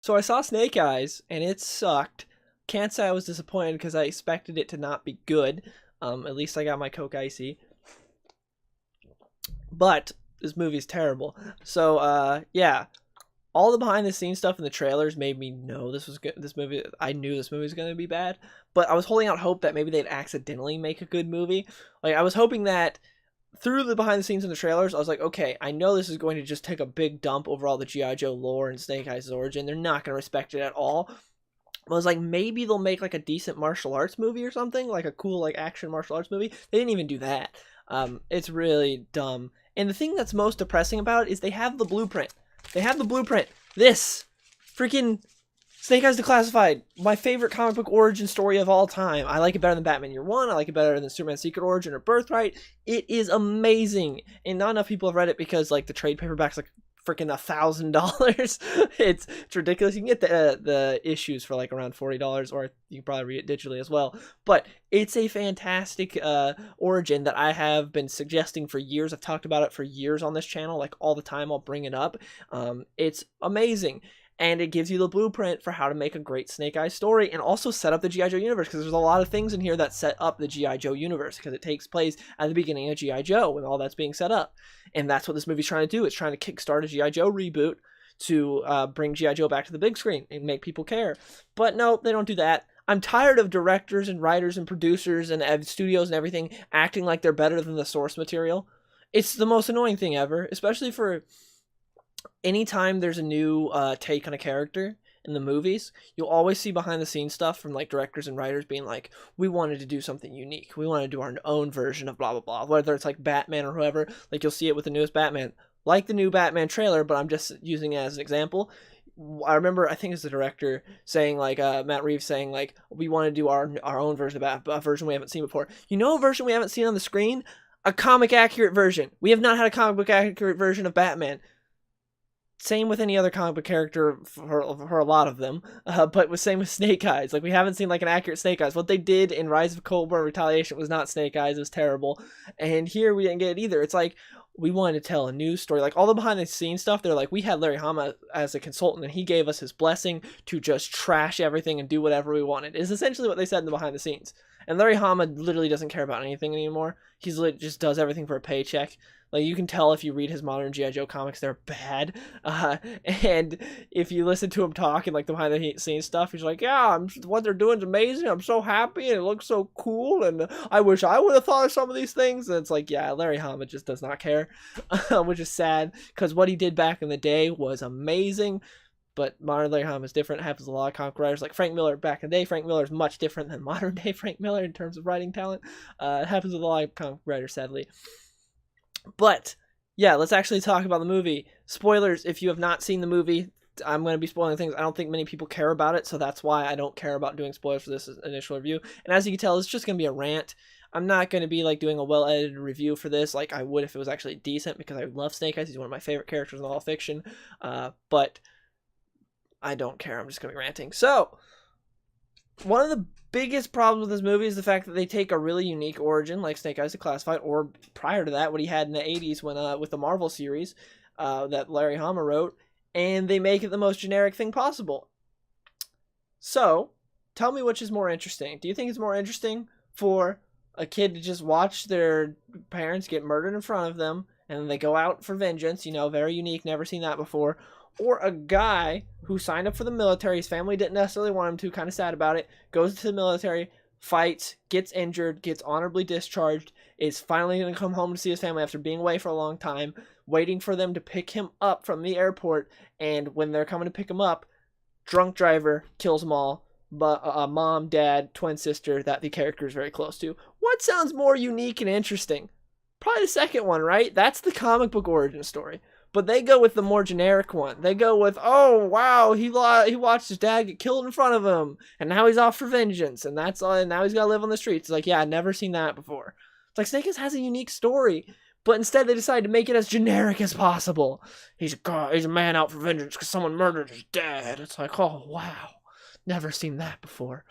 So I saw Snake Eyes, and it sucked. Can't say I was disappointed because I expected it to not be good. At least I got my Coke Icy. But this movie's terrible. So, yeah. All the behind the scenes stuff in the trailers made me know this was good. This movie, I knew this movie was going to be bad, but I was holding out hope that maybe they'd accidentally make a good movie. Like, I was hoping that through the behind the scenes in the trailers, I was like, okay, I know this is going to just take a big dump over all the G.I. Joe lore and Snake Eyes' origin. They're not going to respect it at all. I was like, maybe they'll make like a decent martial arts movie or something, like a cool like action martial arts movie. They didn't even do that. It's really dumb. And the thing that's most depressing about it is they have the blueprint. They have the blueprint. This freaking Snake Eyes Declassified, my favorite comic book origin story of all time. I like it better than Batman Year One. I like it better than Superman's Secret Origin or Birthright. It is amazing, and not enough people have read it because like the trade paperback's like freaking $1,000. It's ridiculous. You can get the issues for like around $40, or you can probably read it digitally as well. But it's a fantastic origin that I have been suggesting for years. I've talked about it for years on this channel, like all the time. I'll bring it up. It's amazing. And it gives you the blueprint for how to make a great Snake Eyes story and also set up the G.I. Joe universe, because there's a lot of things in here that set up the G.I. Joe universe, because it takes place at the beginning of G.I. Joe when all that's being set up. And that's what this movie's trying to do. It's trying to kickstart a G.I. Joe reboot to bring G.I. Joe back to the big screen and make people care. But no, they don't do that. I'm tired of directors and writers and producers and studios and everything acting like they're better than the source material. It's the most annoying thing ever, especially for anytime there's a new take on a character in the movies. You'll always see behind the scenes stuff from like directors and writers being like, we wanted to do something unique, we want to do our own version of blah blah blah, whether it's like Batman or whoever. Like you'll see it with the newest Batman, like the new Batman trailer, but I'm just using it as an example. I remember, I think it's the director saying like Matt Reeves saying like, we want to do our own version of a version we haven't seen before. You know, a version we haven't seen on the screen, a comic accurate version. We have not had a comic book accurate version of Batman. Same with any other comic book character for a lot of them, but with same with Snake Eyes. Like, we haven't seen like an accurate Snake Eyes. What they did in Rise of Cobra Retaliation was not Snake Eyes. It was terrible. And here we didn't get it either. It's like, we wanted to tell a new story. Like, all the behind the scenes stuff, they're like, we had Larry Hama as a consultant and he gave us his blessing to just trash everything and do whatever we wanted, is essentially what they said in the behind the scenes. And Larry Hama literally doesn't care about anything anymore. Just does everything for a paycheck. Like, you can tell if you read his modern G.I. Joe comics, they're bad. And if you listen to him talk and like the behind the scenes stuff, he's like, yeah, what they're doing is amazing. I'm so happy and it looks so cool. And I wish I would have thought of some of these things. And it's like, yeah, Larry Hama just does not care, which is sad, because what he did back in the day was amazing. But modern Larry Hama is different. It happens to a lot of comic writers, like Frank Miller back in the day. Frank Miller is much different than modern day Frank Miller in terms of writing talent. It happens with a lot of comic writers, sadly. But yeah, let's actually talk about the movie. Spoilers, if you have not seen the movie, I'm going to be spoiling things. I don't think many people care about it, so that's why I don't care about doing spoilers for this initial review. And as you can tell, it's just going to be a rant. I'm not going to be like doing a well-edited review for this like I would if it was actually decent, because I love Snake Eyes. He's one of my favorite characters in all fiction. But I don't care. I'm just going to be ranting. So, one of the biggest problems with this movie is the fact that they take a really unique origin like Snake Eyes Declassified, or prior to that, what he had in the 80s when with the Marvel series that Larry Hama wrote, and they make it the most generic thing possible. So, tell me which is more interesting. Do you think it's more interesting for a kid to just watch their parents get murdered in front of them, and they go out for vengeance, you know, very unique, never seen that before, or a guy who signed up for the military, his family didn't necessarily want him to, kind of sad about it, goes to the military, fights, gets injured, gets honorably discharged, is finally going to come home to see his family after being away for a long time, waiting for them to pick him up from the airport, and when they're coming to pick him up, drunk driver kills them all, but mom, dad, twin sister that the character is very close to. What sounds more unique and interesting? Probably the second one, right? That's the comic book origin story. But they go with the more generic one. They go with, oh, wow, he watched his dad get killed in front of him, and now he's off for vengeance, and that's all, and now he's got to live on the streets. It's like, yeah, I've never seen that before. It's like, Snake Eyes has a unique story, but instead they decided to make it as generic as possible. He's a man out for vengeance because someone murdered his dad. It's like, oh, wow, never seen that before.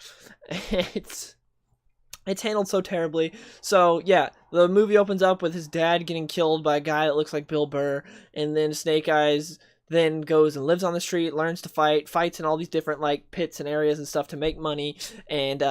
It's handled so terribly. So, yeah, the movie opens up with his dad getting killed by a guy that looks like Bill Burr, and then Snake Eyes, then goes and lives on the street, learns to fights in all these different like pits and areas and stuff to make money, and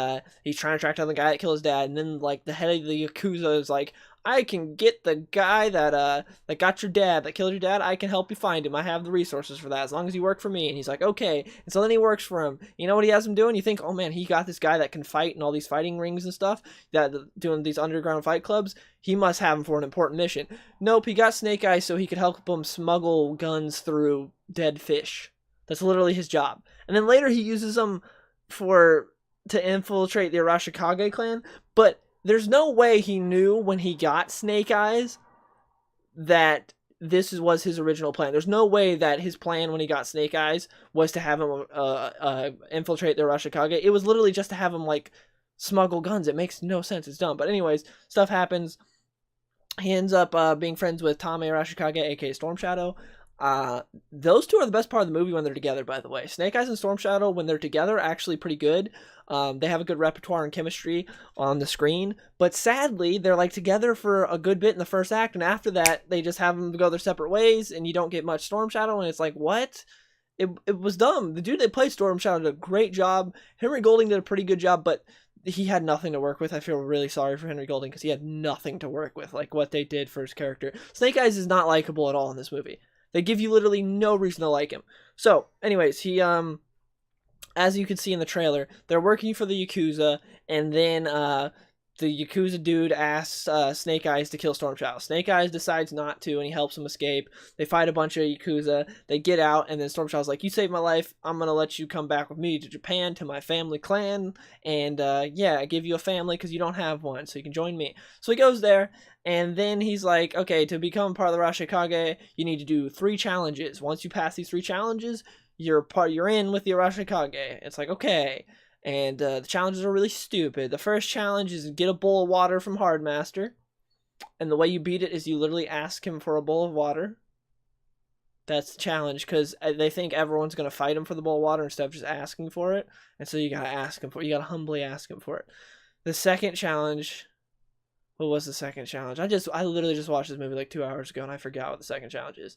he's trying to track down the guy that killed his dad, and then like the head of the Yakuza is like, I can get the guy that got your dad, that killed your dad. I can help you find him. I have the resources for that as long as you work for me. And he's like, okay. And so then he works for him. You know what he has him doing? You think, oh man, he got this guy that can fight in all these fighting rings and stuff, that doing these underground fight clubs. He must have him for an important mission. Nope, he got Snake Eyes so he could help him smuggle guns through dead fish. That's literally his job. And then later he uses them to infiltrate the Arashikage clan, but there's no way he knew when he got Snake Eyes that this was his original plan. There's no way that his plan when he got Snake Eyes was to have him infiltrate the Arashikage. It was literally just to have him like smuggle guns. It makes no sense. It's dumb. But anyways, stuff happens. He ends up being friends with Tame Arashikage, aka Storm Shadow. Those two are the best part of the movie when they're together, by the way. Snake Eyes and Storm Shadow, when they're together, are actually pretty good. They have a good repertoire and chemistry on the screen, but sadly, they're like together for a good bit in the first act, and after that, they just have them go their separate ways, and you don't get much Storm Shadow, and it's like, what? It was dumb. The dude that played Storm Shadow did a great job. Henry Golding did a pretty good job, but he had nothing to work with. I feel really sorry for Henry Golding because he had nothing to work with, like what they did for his character. Snake Eyes is not likable at all in this movie. They give you literally no reason to like him. So, anyways, he, as you can see in the trailer, they're working for the Yakuza, and then, the Yakuza dude asks, Snake Eyes to kill Storm Shadow. Snake Eyes decides not to, and he helps him escape. They fight a bunch of Yakuza. They get out, and then Storm Shadow's like, you saved my life. I'm gonna let you come back with me to Japan, to my family clan, and, yeah, I give you a family because you don't have one, so you can join me. So he goes there, and then he's like, okay, to become part of the Arashikage, you need to do 3 challenges. Once you pass these 3 challenges, you're in with the Arashikage. It's like, okay. And the challenges are really stupid. The first challenge is get a bowl of water from Hardmaster. And the way you beat it is you literally ask him for a bowl of water. That's the challenge, because they think everyone's going to fight him for the bowl of water instead of just asking for it. And so you got to ask him for it. You got to humbly ask him for it. The second challenge... What was the second challenge? I literally just watched this movie like 2 hours ago, and I forgot what the second challenge is.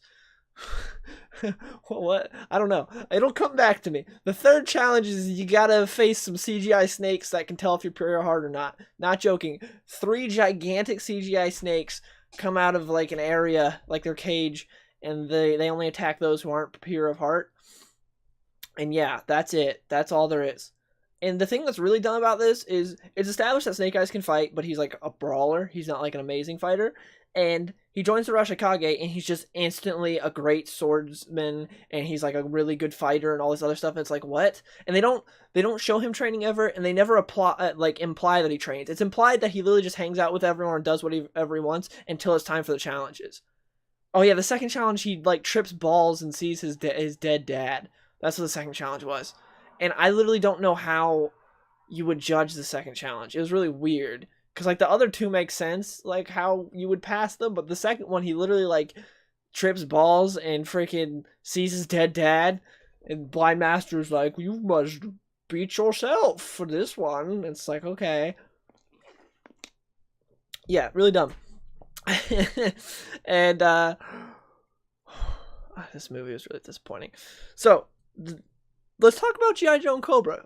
What? I don't know. It'll come back to me. The third challenge is you gotta face some CGI snakes that can tell if you're pure of heart or not. Not joking. 3 gigantic CGI snakes come out of like an area, like their cage, and they only attack those who aren't pure of heart. And yeah, that's it. That's all there is. And the thing that's really dumb about this is it's established that Snake Eyes can fight, but he's like a brawler. He's not like an amazing fighter. And he joins the Arashikage, and he's just instantly a great swordsman, and he's like a really good fighter and all this other stuff. And it's like, what? And they don't show him training ever, and they never imply that he trains. It's implied that he literally just hangs out with everyone and does whatever he wants until it's time for the challenges. Oh yeah, the second challenge, he like trips balls and sees his dead dad. That's what the second challenge was. And I literally don't know how you would judge the second challenge. It was really weird. Because, like, the other 2 make sense, like, how you would pass them. But the second one, he literally, like, trips balls and freaking sees his dead dad. And Blind Master's like, you must beat yourself for this one. And it's like, okay. Yeah, really dumb. And, this movie was really disappointing. So... let's talk about G.I. Joe and Cobra.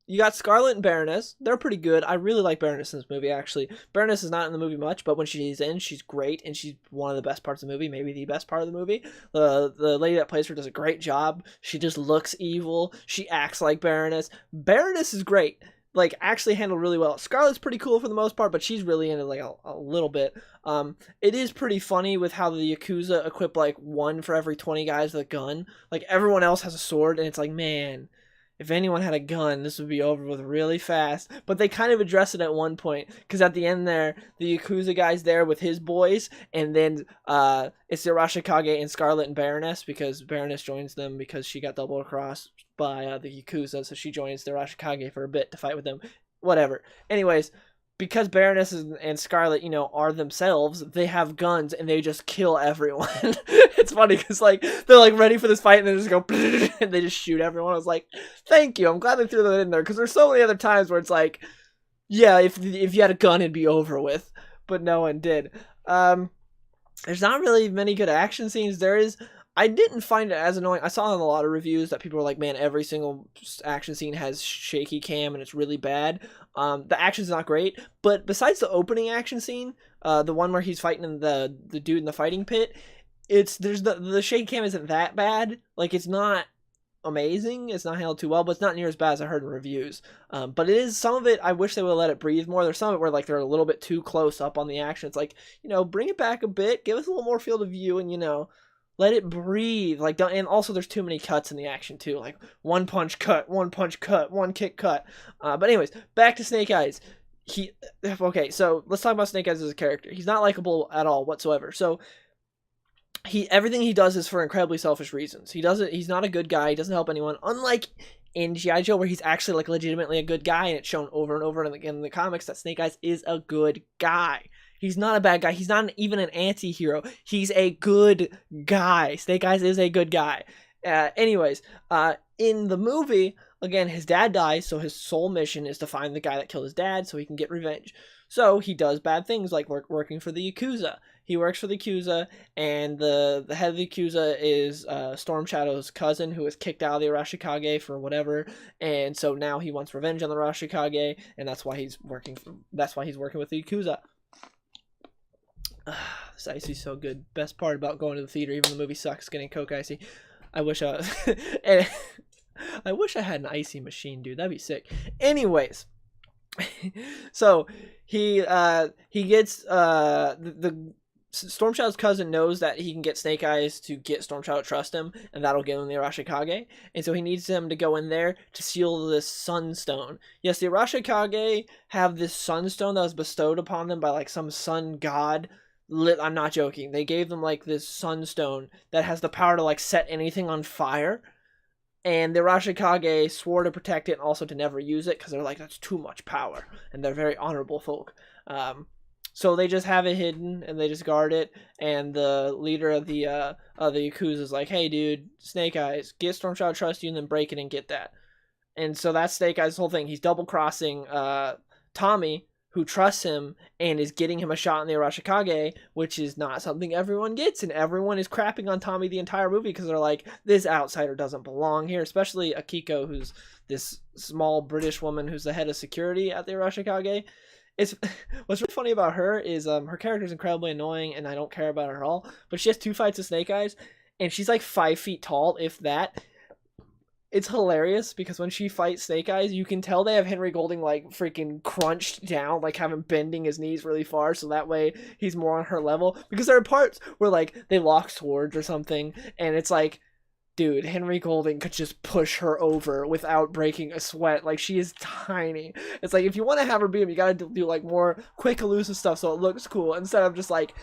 You got Scarlet and Baroness. They're pretty good. I really like Baroness in this movie, actually. Baroness is not in the movie much, but when she's in, she's great, and she's one of the best parts of the movie, maybe the best part of the movie. The lady that plays her does a great job. She just looks evil. She acts like Baroness. Baroness is great. Like, actually handled really well. Scarlet's pretty cool for the most part, but she's really in it, like, a little bit. It is pretty funny with how the Yakuza equip, like, 1 for every 20 guys with a gun. Like, everyone else has a sword, and it's like, man, if anyone had a gun, this would be over with really fast. But they kind of address it at one point, because at the end there, the Yakuza guy's there with his boys, and then it's the Arashikage and Scarlet and Baroness, because Baroness joins them because she got double crossed by the Yakuza, so she joins the Arashikage for a bit to fight with them. Whatever. Anyways, because Baroness and Scarlet, you know, are themselves, they have guns and they just kill everyone. It's funny because, like, they're, like, ready for this fight and they just go, and they just shoot everyone. I was like, thank you. I'm glad they threw that in there because there's so many other times where it's like, yeah, if you had a gun, it'd be over with. But no one did. There's not really many good action scenes. There is I didn't find it as annoying. I saw in a lot of reviews that people were like, man, every single action scene has shaky cam and it's really bad. The action's not great, but besides the opening action scene, the one where he's fighting the dude in the fighting pit, there's the shaky cam isn't that bad. Like, it's not amazing. It's not handled too well, but it's not near as bad as I heard in reviews. But it is, some of it, I wish they would let it breathe more. There's some of it where like they're a little bit too close up on the action. It's like, bring it back a bit, give us a little more field of view, and let it breathe. Like, don't, and also there's too many cuts in the action too. Like one punch cut, one kick cut. But anyways, back to Snake Eyes. So let's talk about Snake Eyes as a character. He's not likable at all whatsoever. So everything he does is for incredibly selfish reasons. He's not a good guy. He doesn't help anyone. Unlike in G.I. Joe, where he's actually like legitimately a good guy, and it's shown over and over again in the comics that Snake Eyes is a good guy. He's not a bad guy. He's not even an anti-hero. He's a good guy. Snake Eyes is a good guy. Anyways, in the movie, again, his dad dies, so his sole mission is to find the guy that killed his dad so he can get revenge. So he does bad things like working for the Yakuza. He works for the Yakuza, and the head of the Yakuza is Storm Shadow's cousin, who was kicked out of the Arashikage for whatever, and so now he wants revenge on the Arashikage, and that's why he's working with the Yakuza. This icy's so good. Best part about going to the theater, even the movie sucks, getting Coke icy. I wish I had an icy machine, dude. That'd be sick. Anyways, so he gets the Storm Shadow's cousin knows that he can get Snake Eyes to get Storm Shadow to trust him, and that'll give him the Arashikage. And so he needs him to go in there to seal this sunstone. Yes, the Arashikage have this sunstone that was bestowed upon them by like some sun god. I'm not joking. They gave them like this sunstone that has the power to like set anything on fire. And the Arashikage swore to protect it and also to never use it because they're like, that's too much power. And they're very honorable folk. So they just have it hidden and they just guard it. And the leader of the Yakuza is like, hey, dude, Snake Eyes, get Storm Shadow to trust you and then break it and get that. And so that's Snake Eyes' whole thing. He's double-crossing Tommy, who trusts him and is getting him a shot in the Arashikage, which is not something everyone gets, and everyone is crapping on Tommy the entire movie because they're like, this outsider doesn't belong here, especially Akiko, who's this small British woman who's the head of security at the Arashikage. What's really funny about her is her character is incredibly annoying, and I don't care about her at all, but she has 2 fights with Snake Eyes, and she's like 5 feet tall, if that. It's hilarious because when she fights Snake Eyes, you can tell they have Henry Golding like freaking crunched down, like having bending his knees really far so that way he's more on her level. Because there are parts where like they lock swords or something, and it's like, dude, Henry Golding could just push her over without breaking a sweat. Like, she is tiny. It's like, if you want to have her beat him, you gotta do like more quick elusive stuff so it looks cool instead of just like,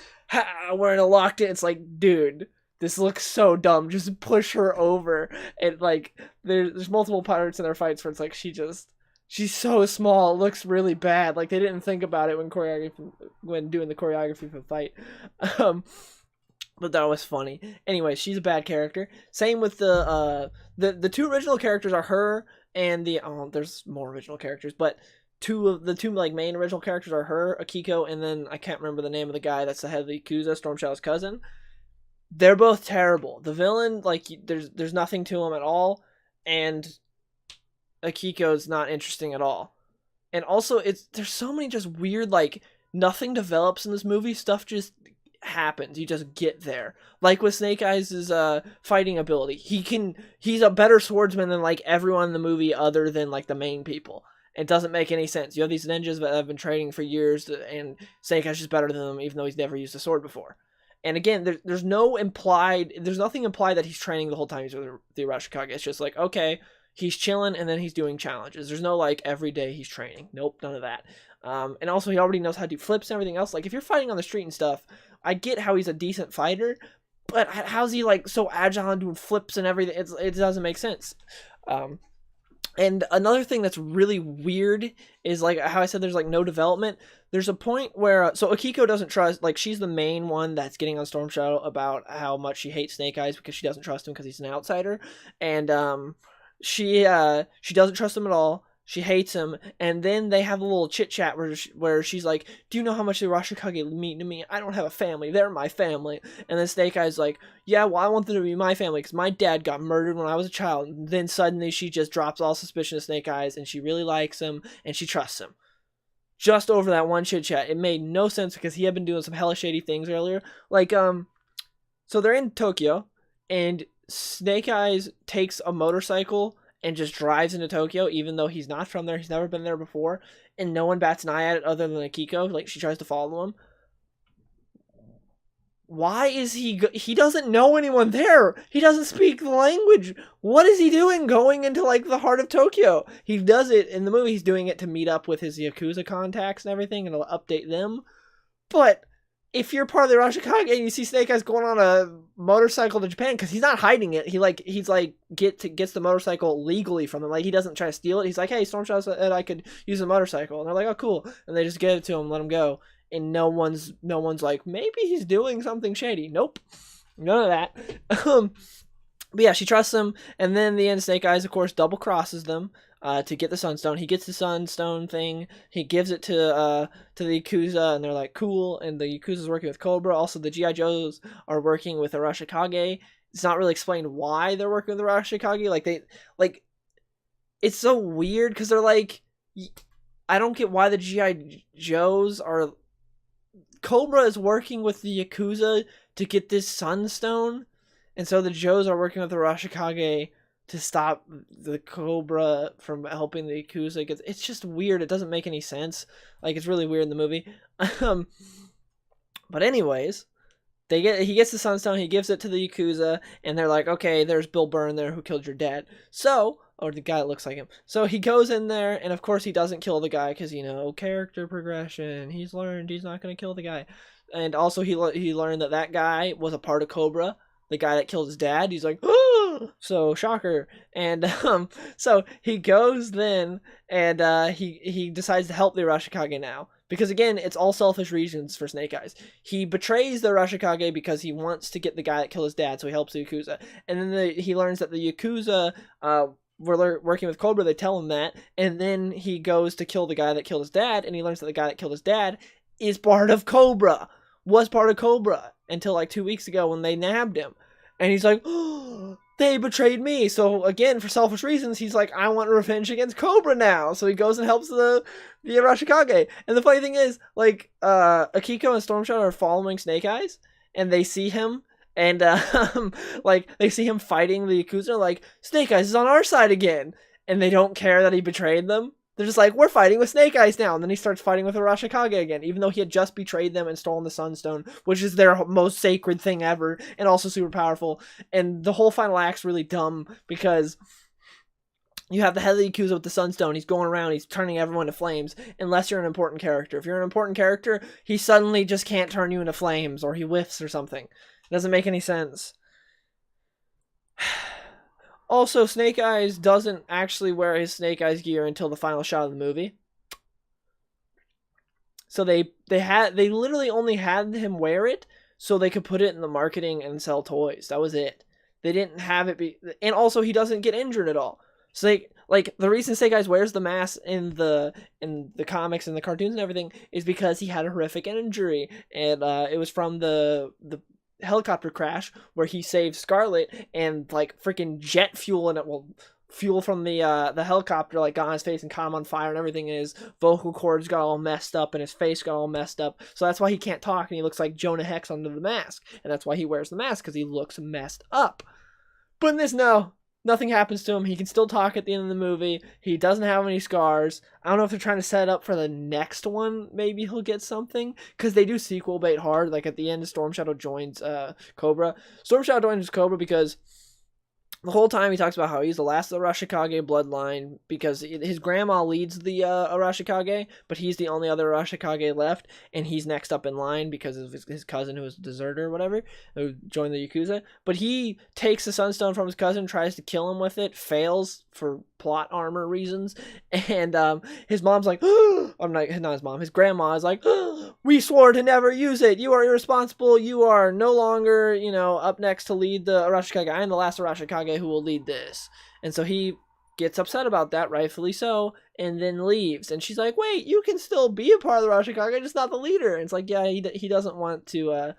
we're in a locked in. It's like, dude, this looks so dumb. Just push her over. And like, there's multiple parts in their fights where it's like she's so small. It looks really bad. Like, they didn't think about it when doing the choreography for the fight. But that was funny. Anyway, she's a bad character. Same with the 2 original characters are her and there's more original characters, but the two like main original characters are her, Akiko, and then I can't remember the name of the guy that's the head of the Yakuza, Storm Shadow's cousin. They're both terrible. The villain, like, there's nothing to him at all, and Akiko's not interesting at all. And also, there's so many just weird, like, nothing develops in this movie. Stuff just happens. You just get there. Like with Snake Eyes' fighting ability. He's a better swordsman than, like, everyone in the movie other than, like, the main people. It doesn't make any sense. You have these ninjas that have been training for years, and Snake Eyes is better than them, even though he's never used a sword before. And again, there's nothing implied that he's training the whole time he's with the Arashikage. It's just like, okay, he's chilling and then he's doing challenges. There's no like every day he's training. Nope, none of that. And also he already knows how to do flips and everything else. Like if you're fighting on the street and stuff, I get how he's a decent fighter, but how's he like so agile and doing flips and everything? It doesn't make sense. And another thing that's really weird is like how I said there's like no development. There's a point where so Akiko doesn't trust, like she's the main one that's getting on Storm Shadow about how much she hates Snake Eyes because she doesn't trust him because he's an outsider, and she doesn't trust him at all. She hates him, and then they have a little chit chat where she's like, "Do you know how much the Rashikage mean to me? I don't have a family; they're my family." And then Snake Eyes like, "Yeah, well, I want them to be my family because my dad got murdered when I was a child." And then suddenly she just drops all suspicion of Snake Eyes, and she really likes him and she trusts him. Just over that one chit chat, it made no sense because he had been doing some hella shady things earlier. Like, so they're in Tokyo, and Snake Eyes takes a motorcycle and just drives into Tokyo, even though he's not from there. He's never been there before, and no one bats an eye at it other than Akiko. Like, she tries to follow him. Why is he doesn't know anyone there. He doesn't speak the language. What is he doing going into, like, the heart of Tokyo? He does it in the movie. He's doing it to meet up with his Yakuza contacts and everything, and it'll update them. But if you're part of the Rashikage and you see Snake Eyes going on a motorcycle to Japan, because he's not hiding it, he's like gets the motorcycle legally from them. Like, he doesn't try to steal it. He's like, "Hey, Storm Shadow said I could use a motorcycle," and they're like, "Oh, cool," and they just give it to him, let him go, and no one's like, maybe he's doing something shady. Nope, none of that. But yeah, she trusts him, and then in the end, Snake Eyes, of course, double crosses them. To get the Sunstone. He gets the Sunstone thing. He gives it to the Yakuza, and they're like, cool. And the Yakuza's working with Cobra. Also, the G.I. Joes are working with the Rashikage. It's not really explained why they're working with the Rashikage. It's so weird because they're like, I don't get why the G.I. Joes are. Cobra is working with the Yakuza to get this Sunstone, and so the Joes are working with the Rashikage to stop the Cobra from helping the Yakuza. It's just weird. It doesn't make any sense. Like, it's really weird in the movie. But anyways, he gets the Sunstone, he gives it to the Yakuza, and they're like, okay, there's Bill Byrne there who killed your dad. So, or the guy that looks like him. So he goes in there, and of course he doesn't kill the guy because, character progression. He's learned he's not going to kill the guy. And also he learned that guy was a part of Cobra. The guy that killed his dad. He's like, oh, so shocker. And so he goes then, and he decides to help the Rashikage now. Because again, it's all selfish reasons for Snake Eyes. He betrays the Rashikage because he wants to get the guy that killed his dad, so he helps the Yakuza. And then he learns that the Yakuza were working with Cobra. They tell him that. And then he goes to kill the guy that killed his dad, and he learns that the guy that killed his dad is part of Cobra. Was part of Cobra until like 2 weeks ago when they nabbed him. And he's like, oh, they betrayed me. So again, for selfish reasons, he's like, I want revenge against Cobra now. So he goes and helps the Arashikage. And the funny thing is, like, Akiko and Storm Shadow are following Snake Eyes, and they see him, and like, they see him fighting the Yakuza, like, Snake Eyes is on our side again. And they don't care that he betrayed them. They're just like, we're fighting with Snake Eyes now. And then he starts fighting with the Rashikage again, even though he had just betrayed them and stolen the Sunstone, which is their most sacred thing ever, and also super powerful. And the whole final act's really dumb, because you have the head of the Yakuza with the Sunstone. He's going around, he's turning everyone to flames, unless you're an important character. If you're an important character, he suddenly just can't turn you into flames, or he whiffs or something. It doesn't make any sense. Also, Snake Eyes doesn't actually wear his Snake Eyes gear until the final shot of the movie. So they literally only had him wear it so they could put it in the marketing and sell toys. That was it. They didn't have it be, and also he doesn't get injured at all. So the reason Snake Eyes wears the mask in the comics and the cartoons and everything is because he had a horrific injury, and it was from the helicopter crash where he saved Scarlet, and like freaking jet fuel in it, fuel from the helicopter like got on his face and caught him on fire and everything, and his vocal cords got all messed up and his face got all messed up. So that's why he can't talk and he looks like Jonah Hex under the mask, and that's why he wears the mask, because he looks messed up. But in this, nothing happens to him. He can still talk at the end of the movie. He doesn't have any scars. I don't know if they're trying to set it up for the next one. Maybe he'll get something, because they do sequel bait hard. Like at the end, Storm Shadow joins Cobra. Storm Shadow joins Cobra because the whole time he talks about how he's the last of the Arashikage bloodline, because his grandma leads the Arashikage, but he's the only other Arashikage left, and he's next up in line because of his cousin, who was a deserter or whatever, who joined the Yakuza. But he takes the Sunstone from his cousin, tries to kill him with it, fails for plot armor reasons, and his mom's like, I'm not his mom, his grandma is like, we swore to never use it. You are irresponsible. You are no longer, up next to lead the Arashikage. I am the last Arashikage who will lead this. And so he gets upset about that, rightfully so, and then leaves. And she's like, wait, you can still be a part of the Rashikage, just not the leader. And it's like, yeah, he doesn't want to,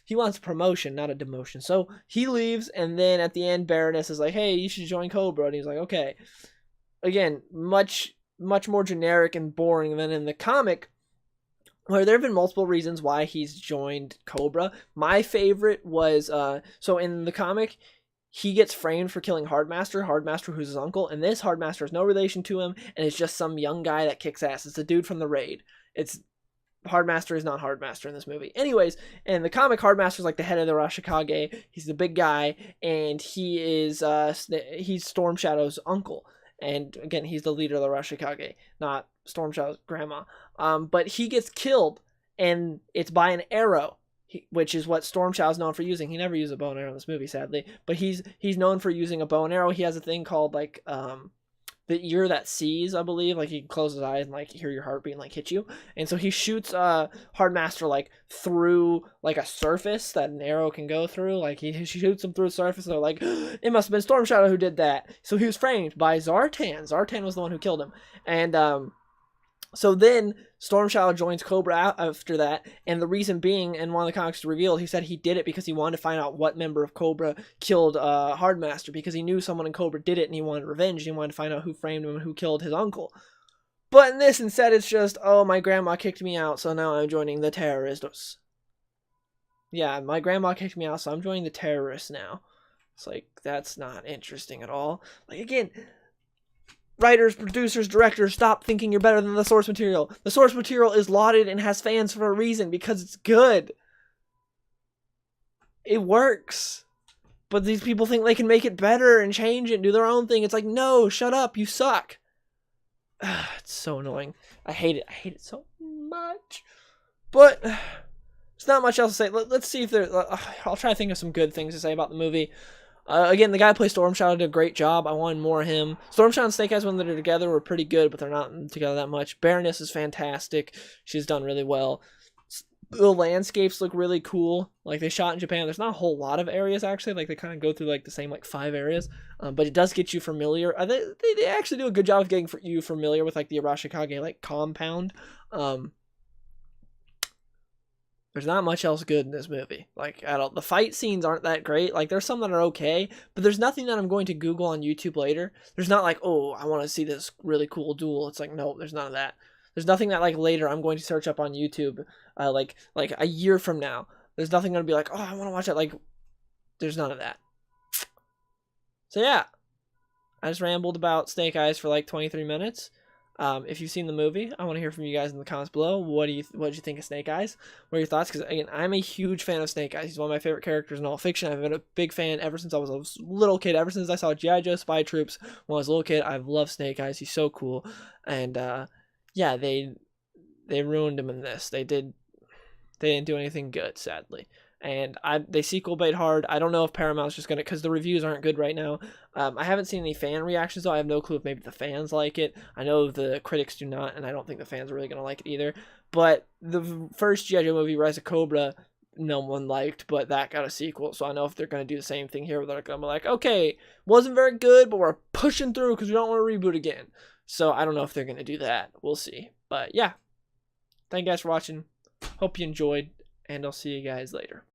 he wants promotion, not a demotion. So he leaves, and then at the end, Baroness is like, hey, you should join Cobra. And he's like, okay. Again, much more generic and boring than in the comic, where there have been multiple reasons why he's joined Cobra. My favorite was, so in the comic, he gets framed for killing Hardmaster, who's his uncle, and this Hardmaster has no relation to him, and it's just some young guy that kicks ass. It's a dude from the raid. Hardmaster is not Hardmaster in this movie. Anyways, in the comic, Hardmaster is like the head of the Rashikage. He's the big guy, and he's Storm Shadow's uncle. And again, he's the leader of the Rashikage, not Storm Shadow's grandma. But he gets killed, and it's by an arrow, which is what Storm Shadow's known for using. He never used a bow and arrow in this movie, sadly. But he's known for using a bow and arrow. He has a thing called, like, the ear that sees, I believe. Like, he can close his eyes and, like, hear your heartbeat and, like, hit you. And so he shoots Hardmaster, like, through, like, a surface that an arrow can go through. Like, he shoots him through a surface, and they're like, it must have been Storm Shadow who did that. So he was framed by Zartan. Zartan was the one who killed him. And so then Storm Shadow joins Cobra after that, and the reason being, in one of the comics revealed, he said he did it because he wanted to find out what member of Cobra killed Hardmaster, because he knew someone in Cobra did it, and he wanted revenge, and he wanted to find out who framed him and who killed his uncle. But in this, instead, it's just, oh, my grandma kicked me out, so now I'm joining the terrorists. Yeah, my grandma kicked me out, so I'm joining the terrorists now. It's like, that's not interesting at all. Like, again, writers, producers, directors, stop thinking you're better than the source material. The source material is lauded and has fans for a reason, because it's good. It works. But these people think they can make it better and change it and do their own thing. It's like, no, shut up, you suck. It's so annoying. I hate it. I hate it so much. But there's not much else to say. Let's see if there... I'll try to think of some good things to say about the movie. Again, the guy who plays Storm Shadow did a great job. I wanted more of him. Storm Shadow and Snake Eyes, when they're together, were pretty good, but they're not together that much. Baroness is fantastic. She's done really well. The landscapes look really cool. Like, they shot in Japan. There's not a whole lot of areas, actually. Like, they kind of go through, like, the same, like, 5 areas. But it does get you familiar. They actually do a good job of getting you familiar with, like, the Arashikage, like, compound. There's not much else good in this movie, like, at all. The fight scenes aren't that great. Like, there's some that are okay, but there's nothing that I'm going to Google on YouTube later. There's not like, oh, I want to see this really cool duel. It's like, no, there's none of that. There's nothing that, like, later I'm going to search up on YouTube, like a year from now. There's nothing going to be like, oh, I want to watch it. Like, there's none of that. So, yeah. I just rambled about Snake Eyes for, like, 23 minutes. If you've seen the movie, I want to hear from you guys in the comments below. What did you think of Snake Eyes? What are your thoughts? Because, again, I'm a huge fan of Snake Eyes. He's one of my favorite characters in all fiction. I've been a big fan ever since I was a little kid. Ever since I saw G.I. Joe Spy Troops when I was a little kid, I've loved Snake Eyes. He's so cool. And, yeah, they ruined him in this. They didn't do anything good, sadly. And they sequel bait hard. I don't know if Paramount's just gonna, because the reviews aren't good right now. I haven't seen any fan reactions, though. I have no clue if maybe the fans like it. I know the critics do not, and I don't think the fans are really gonna like it either. But the first G.I. Joe movie, Rise of Cobra, no one liked, but that got a sequel. So I know if they're gonna do the same thing here, where they're gonna be like, okay, wasn't very good, but we're pushing through because we don't want to reboot again. So I don't know if they're gonna do that. We'll see. But yeah, thank you guys for watching. Hope you enjoyed, and I'll see you guys later.